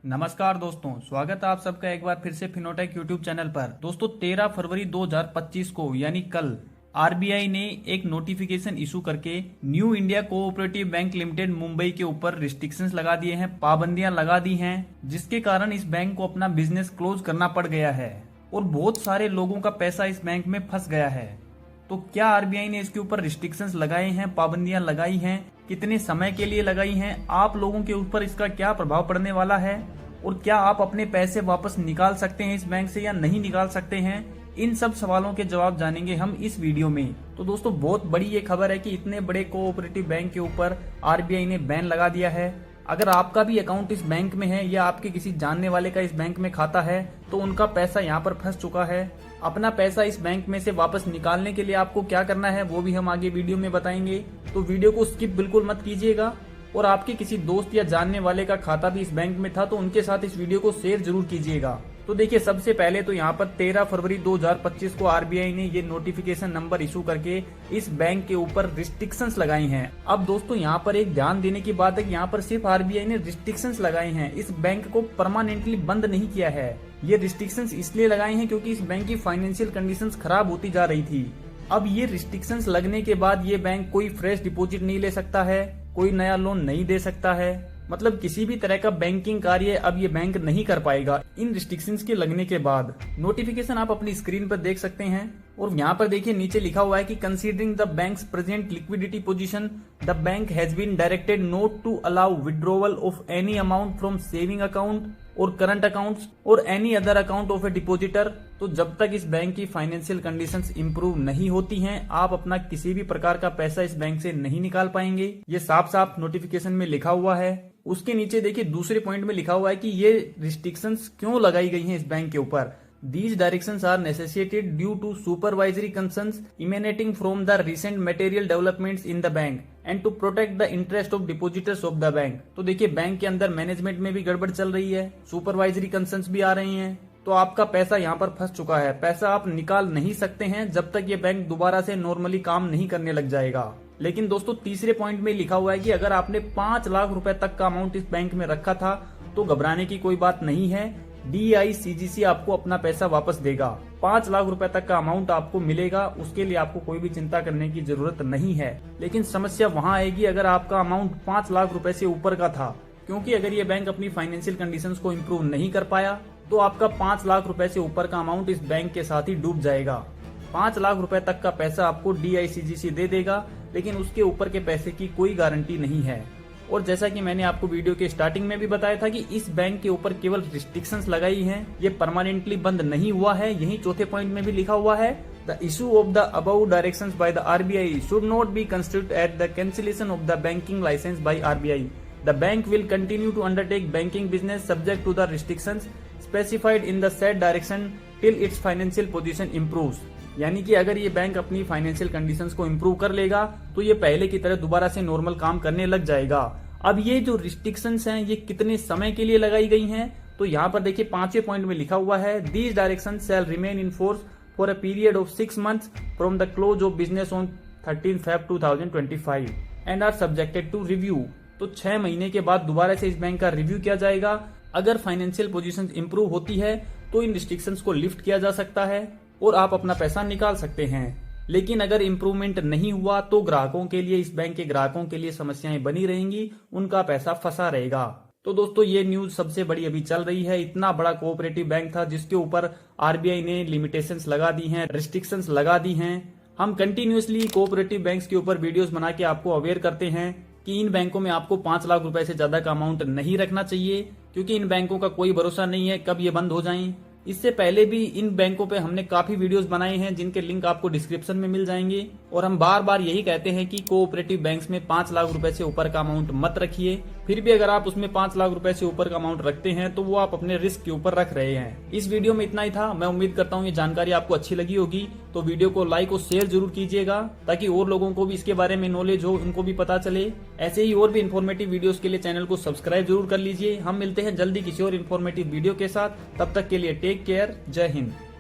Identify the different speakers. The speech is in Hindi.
Speaker 1: नमस्कार दोस्तों, स्वागत है आप सबका एक बार फिर से फिनोटेक यूट्यूब चैनल पर। दोस्तों 13 फरवरी 2025 को यानी कल आरबीआई ने एक नोटिफिकेशन इशू करके new India cooperative bank limited Mumbai के ऊपर रिस्ट्रिक्शंस लगा दिए हैं, पाबंदियां लगा दी हैं, जिसके कारण इस बैंक को अपना बिजनेस क्लोज करना पड़ गया है और बहुत सारे लोगों का पैसा इस बैंक में फंस गया है। तो क्या आरबीआई ने इसके ऊपर रिस्ट्रिक्शंस लगाए हैं, पाबंदियां लगाई हैं, कितने समय के लिए लगाई हैं, आप लोगों के ऊपर इसका क्या प्रभाव पड़ने वाला है और क्या आप अपने पैसे वापस निकाल सकते हैं इस बैंक से या नहीं निकाल सकते हैं, इन सब सवालों के जवाब जानेंगे हम इस वीडियो में। तो दोस्तों बहुत बड़ी ये खबर है कि इतने बड़े कोऑपरेटिव बैंक के ऊपर आरबीआई ने बैन लगा दिया है। अगर आपका भी अकाउंट इस बैंक में है या आपके किसी जानने वाले का इस बैंक में खाता है तो उनका पैसा यहाँ पर फंस चुका है। अपना पैसा इस बैंक में से वापस निकालने के लिए आपको क्या करना है वो भी हम आगे वीडियो में बताएंगे, तो वीडियो को स्किप बिल्कुल मत कीजिएगा। और आपके किसी दोस्त या जानने वाले का खाता भी इस बैंक में था तो उनके साथ इस वीडियो को शेयर जरूर कीजिएगा। तो देखिए, सबसे पहले तो यहाँ पर 13 फरवरी 2025 को आरबीआई ने ये नोटिफिकेशन नंबर इशू करके इस बैंक के ऊपर रिस्ट्रिक्शंस लगाई हैं। अब दोस्तों यहाँ पर एक ध्यान देने की बात है कि यहाँ पर सिर्फ आरबीआई ने रिस्ट्रिक्शंस लगाए हैं, इस बैंक को परमानेंटली बंद नहीं किया है। ये रिस्ट्रिक्शंस इसलिए लगाए हैं क्योंकि इस बैंक की फाइनेंशियल कंडीशंस खराब होती जा रही थी। अब ये रिस्ट्रिक्शंस लगने के बाद ये बैंक कोई फ्रेश डिपॉजिट नहीं ले सकता है, कोई नया लोन नहीं दे सकता है, मतलब किसी भी तरह का बैंकिंग कार्य अब ये बैंक नहीं कर पाएगा इन रिस्ट्रिक्शंस के लगने के बाद। नोटिफिकेशन आप अपनी स्क्रीन पर देख सकते हैं और यहाँ पर देखिए नीचे लिखा हुआ है कि considering the bank's present liquidity position the bank has been directed not to allow withdrawal of any amount from saving account और करंट अकाउंट्स और any other account of a depositor. तो जब तक इस बैंक की फाइनेंशियल कंडीशंस इंप्रूव नहीं होती हैं, आप अपना किसी भी प्रकार का पैसा इस बैंक से नहीं निकाल पाएंगे। ये साफ साफ नोटिफिकेशन में लिखा हुआ है। उसके नीचे देखिए दूसरे पॉइंट में लिखा हुआ है कि ये रिस्ट्रिक्शंस क्यों लगाई गई हैं इस बैंक के ऊपर। These directions are necessitated due to supervisory concerns emanating from the recent material developments in the bank and to protect the interest of depositors of the bank। तो देखिए बैंक के अंदर मैनेजमेंट में भी गड़बड़ चल रही है, सुपरवाइजरी कंसर्न्स भी आ रही हैं, तो आपका पैसा यहाँ पर फंस चुका है। पैसा आप निकाल नहीं सकते हैं जब तक ये बैंक दोबारा से नॉर्मली काम नहीं करने लग जाएगा। लेकिन दोस्तों तीसरे पॉइंट में लिखा हुआ है कि अगर आपने 5 लाख रुपए तक का अमाउंट इस बैंक में रखा था तो घबराने की कोई बात नहीं है। DICGC आपको अपना पैसा वापस देगा। 5 लाख रुपए तक का अमाउंट आपको मिलेगा, उसके लिए आपको कोई भी चिंता करने की जरूरत नहीं है। लेकिन समस्या वहां आएगी अगर आपका अमाउंट 5 लाख रुपए से ऊपर का था, क्योंकि अगर ये बैंक अपनी फाइनेंशियल कंडीशंस को इम्प्रूव नहीं कर पाया तो आपका 5 लाख रुपए से ऊपर का अमाउंट इस बैंक के साथ ही डूब जाएगा। 5 लाख रुपए तक का पैसा आपको DICGC दे देगा, लेकिन उसके ऊपर के पैसे की कोई गारंटी नहीं है। और जैसा कि मैंने आपको वीडियो के स्टार्टिंग में भी बताया था कि इस बैंक के ऊपर केवल रिस्ट्रिक्शंस लगाई हैं, ये परमानेंटली बंद नहीं हुआ है। यही चौथे पॉइंट में भी लिखा हुआ है, the issue of the above directions by the RBI should not be considered at the cancellation of the banking licence by RBI. The bank will continue to undertake banking business subject to the restrictions specified in the said direction till its financial position improves. यानी कि अगर ये बैंक अपनी फाइनेंशियल कंडीशंस को इम्प्रूव कर लेगा तो ये पहले की तरह दोबारा से नॉर्मल काम करने लग जाएगा। अब ये जो रिस्ट्रिक्शंस हैं ये कितने समय के लिए लगाई गई हैं, तो यहाँ पर देखिए 5वें पॉइंट में लिखा हुआ है, these directions shall remain in force for a period of 6 months from the close of business on 13 Feb 2025 and are subjected to review. तो 6 महीने के बाद दोबारा से इस बैंक का रिव्यू किया जाएगा। अगर फाइनेंशियल पोजीशन इंप्रूव होती है तो इन रिस्ट्रिक्शंस को लिफ्ट किया जा सकता है और आप अपना पैसा निकाल सकते हैं। लेकिन अगर इम्प्रूवमेंट नहीं हुआ तो ग्राहकों के लिए, इस बैंक के ग्राहकों के लिए समस्याएं बनी रहेंगी, उनका पैसा फंसा रहेगा। तो दोस्तों ये न्यूज सबसे बड़ी अभी चल रही है। इतना बड़ा कोऑपरेटिव बैंक था जिसके ऊपर आरबीआई ने लिमिटेशंस लगा दी हैं, रिस्ट्रिक्शंस लगा दी हैं। हम कंटिन्यूअसली कोऑपरेटिव बैंक्स के ऊपर वीडियोस बना के आपको अवेयर करते हैं कि इन बैंकों में आपको 5 लाख रुपए से ज्यादा का अमाउंट नहीं रखना चाहिए, क्योंकि इन बैंकों का कोई भरोसा नहीं है कब ये बंद हो जाएं। इससे पहले भी इन बैंकों पे हमने काफी वीडियोस बनाए हैं जिनके लिंक आपको डिस्क्रिप्शन में मिल जाएंगे। और हम बार बार यही कहते हैं कि कोऑपरेटिव बैंक्स में 5 लाख रुपए से ऊपर का अमाउंट मत रखिए। फिर भी अगर आप उसमें 5 लाख रुपए से ऊपर का अमाउंट रखते हैं तो वो आप अपने रिस्क के ऊपर रख रहे हैं। इस वीडियो में इतना ही था। मैं उम्मीद करता हूँ ये जानकारी आपको अच्छी लगी होगी, तो वीडियो को लाइक और शेयर जरूर कीजिएगा ताकि और लोगों को भी इसके बारे में नॉलेज हो, उनको भी पता चले। ऐसे ही और भी इन्फॉर्मेटिव वीडियोस के लिए चैनल को सब्सक्राइब जरूर कर लीजिए। हम मिलते हैं जल्दी किसी और इन्फॉर्मेटिव वीडियो के साथ। तब तक के लिए टेक केयर, जय हिंद।